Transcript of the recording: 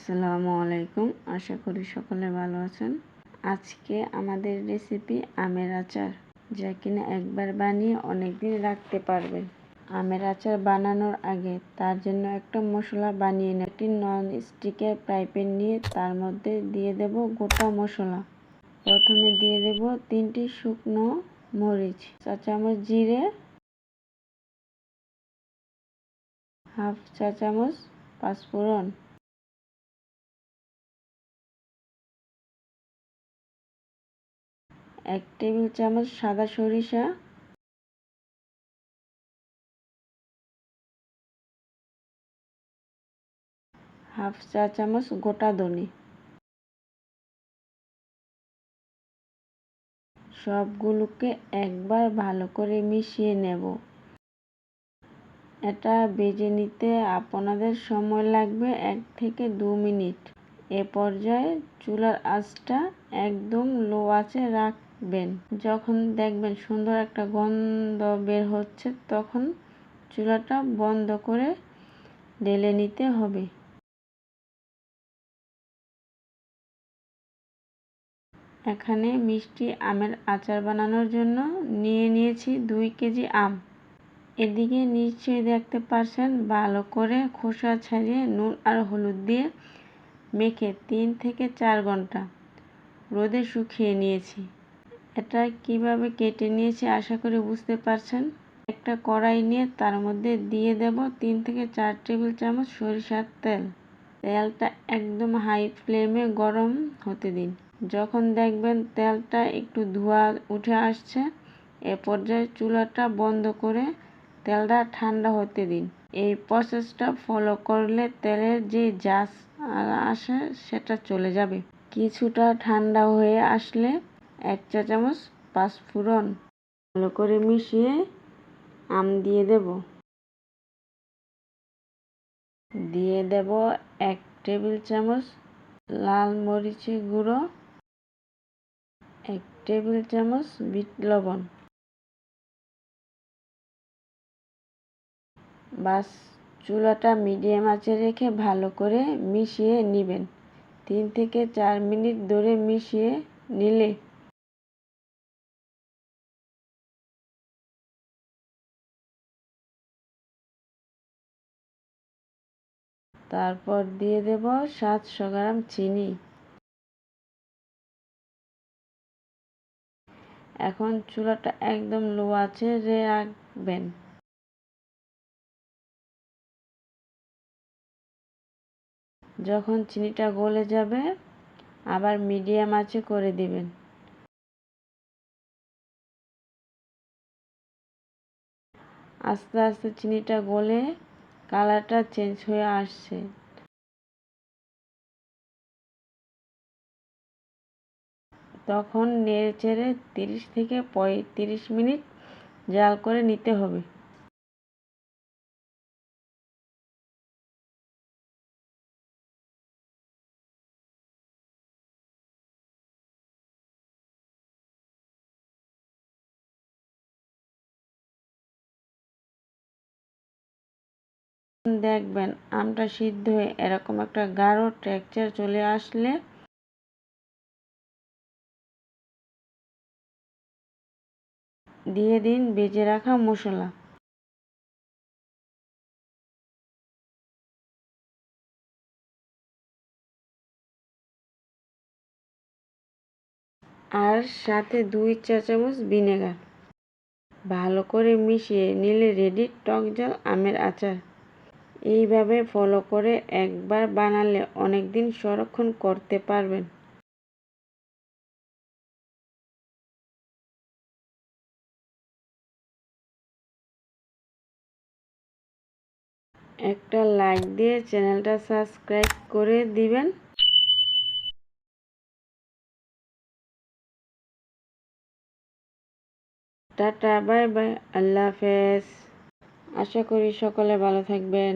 আসসালামু আলাইকুম। আশা করি সকলে ভালো আছেন। আজকে আমাদের রেসিপি আমের আচার, যা কিনা একবার বানিয়ে অনেক দিন রাখতে পারবেন। আমের আচার বানানোর আগে তার জন্য একটা মশলা বানিয়ে নিন। একটি নন স্টিকের ফ্রাই প্যান নিয়ে তার মধ্যে দিয়ে দেব গোটা মশলা। প্রথমে দিয়ে দেব 3টি শুকনো মরিচ, 4 চামচ জিরে, হাফ চা চামচ পাঁচফোড়ন, 1 টেবিল চামচ সাদা সরিষা, হাফ চা চামচ গোটা ধনে। সবগুলোকে একবার ভালো করে মিশিয়ে নেব। এটা ভেজে নিতে আপনাদের সময় লাগবে 1 থেকে 2 মিনিট। এ পর্যায়ে চুলার আঁচটা একদম লো আঁচে রাখবেন। যখন দেখবেন সুন্দর একটা গন্ধ বের হচ্ছে, তখন চুলাটা বন্ধ করে ঢেলে নিতে হবে। এখানে মিষ্টি আমের আচার বানানোর জন্য নিয়েছি 2 কেজি আম। এদিকে নিশ্চয়ই দেখতে পাচ্ছেন, ভালো করে খোসা ছাড়িয়ে নুন আর হলুদ দিয়ে মেখে 3 থেকে 4 ঘন্টা রোদে শুকিয়ে নিয়েছি। এটা কিভাবে কেটে নিয়েছি আশা করি বুঝতে পারছেন। একটা কড়াই নিয়ে তার মধ্যে দিয়ে দেব 3 থেকে 4 টেবিল চামচ সরিষার তেল। তেলটা একদম হাই ফ্লেমে গরম হতে দিন। যখন দেখবেন তেলটা একটু ধোঁয়া উঠে আসছে, এ পর্যায়ে চুলাটা বন্ধ করে তেলটা ঠান্ডা হতে দিন। এই প্রসেসটা ফলো করলে তেলের যে ঝাঁজ আসে সেটা চলে যাবে। কিছুটা ঠান্ডা হয়ে আসলে 1 চা চামচ পাঁচফোড়ন ভালো করে মিশিয়ে আম দিয়ে দেব। দিয়ে দেব 1 টেবিল চামচ লাল মরিচের গুঁড়ো, 1 টেবিল চামচ বিট লবণ। বাস চুলাটা মিডিয়াম আঁচে রেখে ভালো করে মিশিয়ে নেবেন। 3 থেকে 4 মিনিট ধরে মিশিয়ে নিলে তারপর দিয়ে দেব 700 গ্রাম চিনি। এখন চুলাটা একদম লো আঁচে রাখবেন। যখন চিনিটা গলে যাবে, আবার মিডিয়াম আঁচে করে দিবেন। আস্তে আস্তে চিনিটা গলে কালারটা চেঞ্জ হয়ে আসছে। তখন নেড়েচেড়ে 30 থেকে 35 মিনিট জাল করে নিতে হবে। দেখবেন আমটা সিদ্ধ হয়ে এরকম একটা গাঢ় টেক্সচার চলে আসলে দিয়ে দিন ভেজে রাখা মশলা। আর সাথে 2 চা চামচ ভিনেগার। ভালো করে মিশিয়ে নিলে রেডি টক ঝাল আমের আচার। এইভাবে ফলো করে একবার বানালে অনেক দিন সংরক্ষণ করতে পারবেন। একটা লাইক দিয়ে চ্যানেলটা সাবস্ক্রাইব করে দিবেন। টাটা, বাই বাই, আল্লাহ হাফেজ। আশা করি সকলে ভালো থাকবেন।